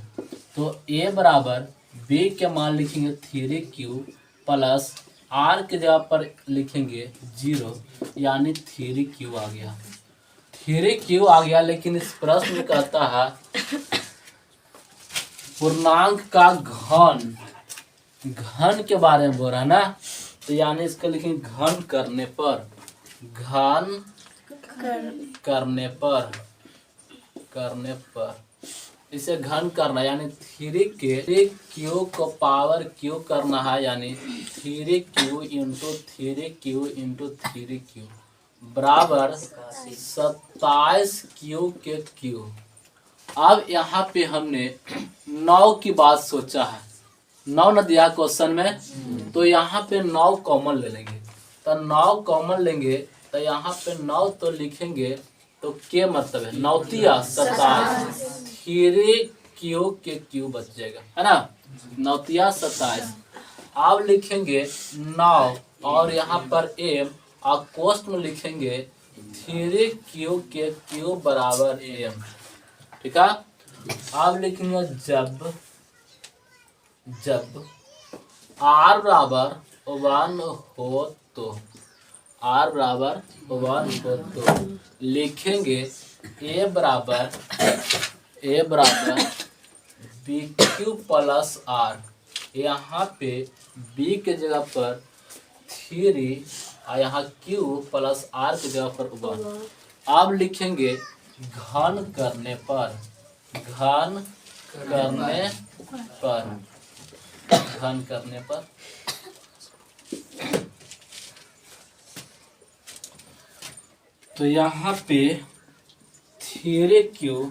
तो ए बराबर बी के मान लिखेंगे 3q प्लस आर के जगह पर लिखेंगे 0, यानी 3q आ गया। 3q आ गया, लेकिन इस प्रश्न में कहता है पूर्णांक का घन के बारे में बोल रहा है ना, तो यानी इसका लिखेंगे घन करने पर, घन करने पर इसे घन करना, यानी 3q को पावर q करना है, यानी 3q into 3q into 3q बराबर 27q के q। अब यहाँ पे हमने 9 की बात सोचा है, 9 न दिया क्वेश्चन में, तो यहाँ पे 9 कॉमन ले लेंगे। तो 9 कॉमन लेंगे तो यहाँ पे 9 तो लिखेंगे, तो के मतलब है 9 तिया 27, 3q के q बच जाएगा, है ना, 9 तिया 27। अब लिखेंगे 9 और यहाँ पर m, और कोष्ठ में लिखेंगे 3q के q बराबर m। ठीक है, अब लिखेंगे जब r बराबर 1 हो तो, r बराबर 1 हो तो लिखेंगे a बराबर बी क्यू प्लस आर। यहाँ पे b के जगह पर 3 और यहाँ q प्लस r के जगह पर 1। अब लिखेंगे घन करने पर, तो यहाँ पे 3q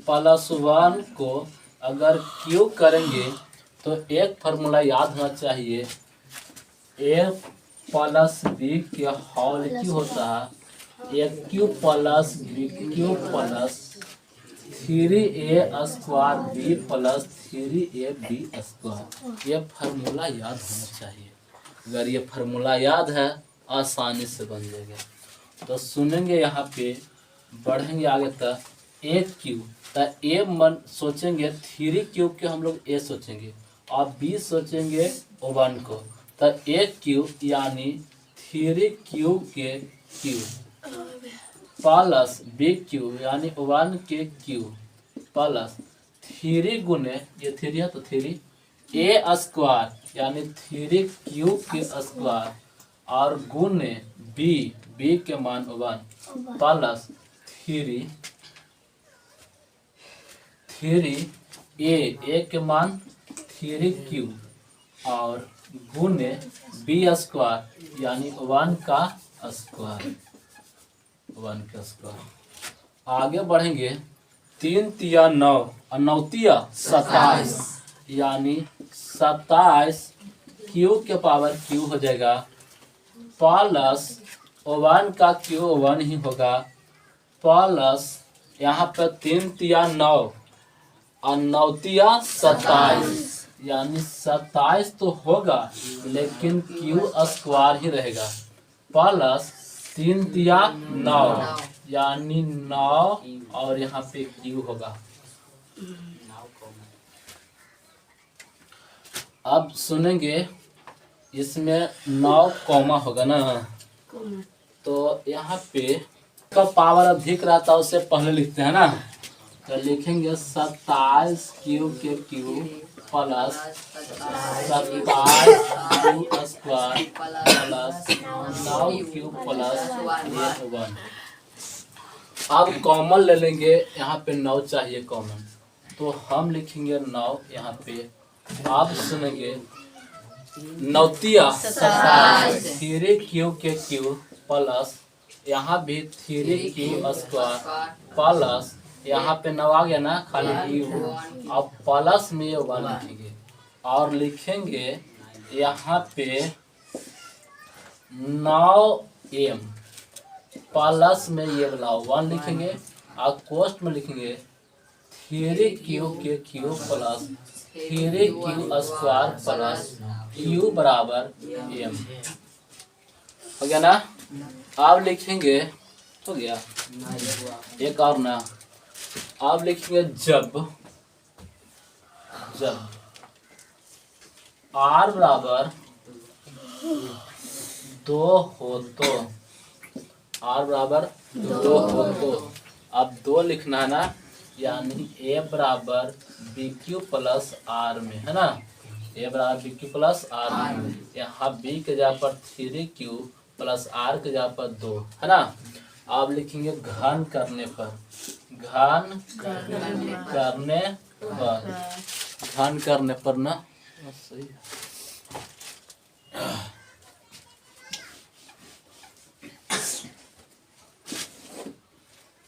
प्लस 1 को अगर q करेंगे तो एक फार्मूला याद होना चाहिए, a प्लस बी के होल क्यू होता है, a cube plus b Q plus 3a square b plus 3ab square. ये फार्मूला याद होना चाहिए। अगर ये फार्मूला याद है आसानी से बन जाएगा। तो सुनेंगे, यहाँ पे बढ़ेंगे आगे तक ए क्यू, तो ए मन सोचेंगे 3q के हम लोग ए सोचेंगे और बी सोचेंगे 1 को, तो ए क्यू यानी 3q के क्यू प्लस बी क्यू यानी 1 के क्यू प्लस 3 गुने, ये 3 है तो 3 ए स्क्वायर यानी 3q के स्क्वायर और गुने बी के मान 1 प्लस 3 ए के मान 3q और गुने बी स्क्वायर यानी 1 का स्क्वायर, 1 का स्क्वायर। आगे बढ़ेंगे 3 तिया 9 और 9 तिया 27, यानी 27 q के पावर q हो जाएगा प्लस 1 का q 1 ही होगा प्लस यहाँ पर 3 तिया 9 और 9 तिया 27, यानी 27 तो होगा लेकिन q स्क्वायर ही रहेगा प्लस 3 तिया 9 यानी 9 और यहाँ पे q होगा। अब सुनेंगे इसमें 9 कॉमा होगा ना, तो यहाँ पे का पावर अधिक रहता है उससे पहले लिखते हैं ना, तो लिखेंगे 27 क्यू के Q plus 27 Q square plus 9 Q plus 1। अब कॉमन ले लेंगे, यहाँ पे 9 चाहिए कॉमन, तो हम लिखेंगे 9 यहाँ पे। आप सुनेंगे नौतिया 3 क्यू के क्यू प्लस यहाँ भी 3 क्यू स्क्वायर प्लस यहाँ पे 9 आ गया ना खाली क्यू, अब प्लस में ये 1 लिखेंगे और लिखेंगे यहाँ पे 9m प्लस में ये वाला 1 लिखेंगे और कोष्ट में लिखेंगे 3 क्यू के Q plus 3 Q square plus Q बराबर m। हो गया ना। अब लिखेंगे, हो गया एक और ना, अब लिखेंगे जब r बराबर 2 हो तो, r बराबर 2 हो तो, अब 2 लिखना है ना, यानी a बराबर बी क्यू प्लस आर में है ना, a बराबर बी क्यू प्लस आर में, यहाँ b के जगह पर 3 क्यू प्लस आर के जगह पर 2 है ना। अब लिखेंगे घन करने पर, घन करने पर ना सही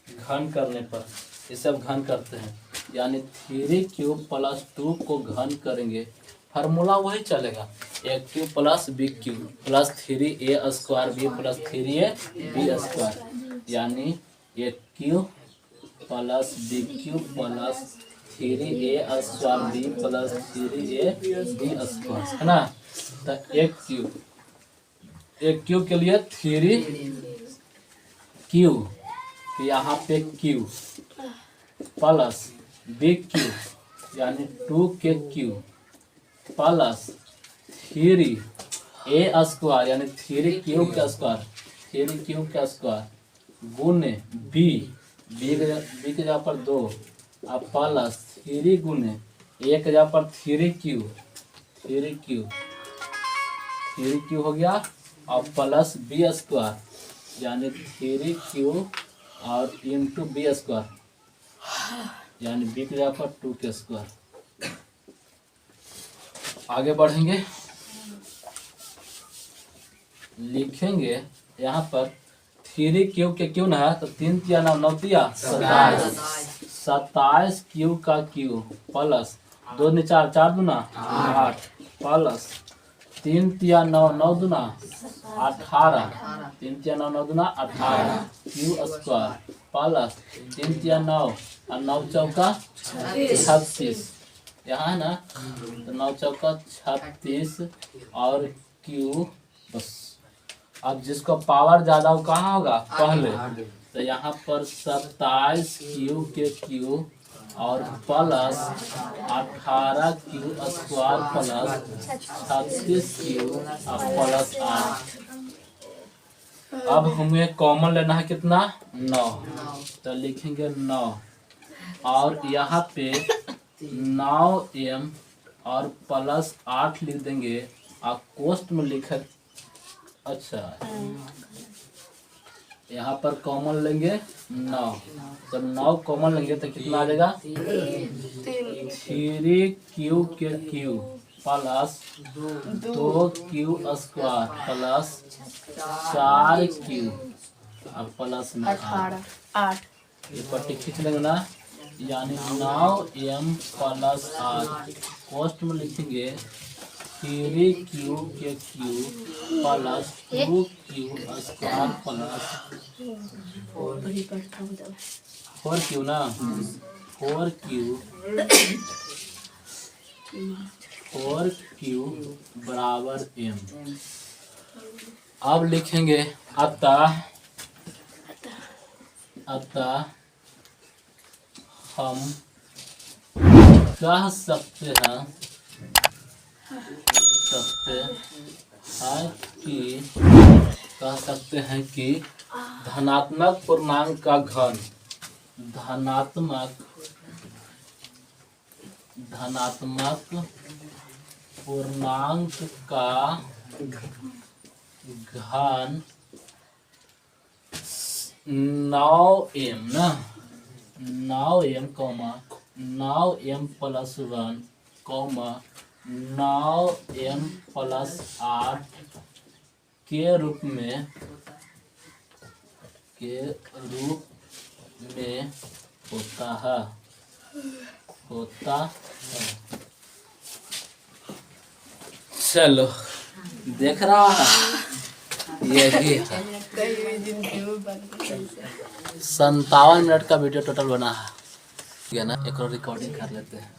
घन करने पर ये सब घन करते हैं, यानी 3 क्यूब प्लस 2 को घन करेंगे, फार्मूला वही चलेगा, a cube plus b cube plus 3a square b plus 3a b square, यानी a cube plus b cube plus 3a square b plus 3a b square है ना। तो एक क्यूब के लिए 3 क्यूब, यहाँ पे क्यूब प्लस बी क्यूब यानी 2 के क्यूब प्लस 3a स्क्वायर यानी 3 क्यूब का स्क्वायर, 3 क्यूब का स्क्वायर गुने बी के जगह पर 2 अब प्लस 3 गुने ए के जगह पर 3 क्यूब हो गया और प्लस बी स्क्वायर यानी 3 क्यूब और इंटू बी स्क्वायर यानी बी के जगह पर 2 के स्क्वायर। आगे बढ़ेंगे, लिखेंगे यहाँ पर 3 क्यूब के क्यूब ना है तो 3 तिया 9 9 तिया 27 क्यूब का क्यूब प्लस 2 ने 4 4 दूना 8 प्लस 3 तिया 9 9 दूना 18 3 तिया 9 9 दूना 18 क्यूब स्क्वायर प्लस 3 तिया 9 और 9 चौका 36 यहाँ है ना, तो 9 चौका 36 और क्यू बस। अब जिसको पावर ज्यादा हो कहाँ होगा पहले, तो यहाँ पर 27 क्यू के क्यू और plus 18 Q square plus 36 Q और प्लस 8। अब हमें कॉमन लेना है कितना 9, तो लिखेंगे 9 और यहाँ पे 9m और प्लस 8 लिख देंगे और कोष्ट में लिखा, अच्छा यहाँ पर कॉमन लेंगे 9, जब 9 कॉमन लेंगे तो कितना आ जाएगा 3 क्यू के Q plus 2 Q square plus 4 Q और प्लस में 8 ये पट्टी खींच लेंगे ना, यानी 9m प्लस 8 कोष्ट में लिखेंगे 3 क्यू के Q plus 2 Q square plus 4 Q ना 4 क्यू बराबर m। अब लिखेंगे अतः हम कह सकते है कि कह सकते हैं कि धनात्मक पूर्णांक का घन धनात्मक पूर्णांक का घन 9m ना 9m 9m plus 1 9m plus 8 के रूप में होता है। चलो देख रहा है यही है 57 मिनट का वीडियो टोटल बना है ना। एक और रिकॉर्डिंग कर लेते हैं।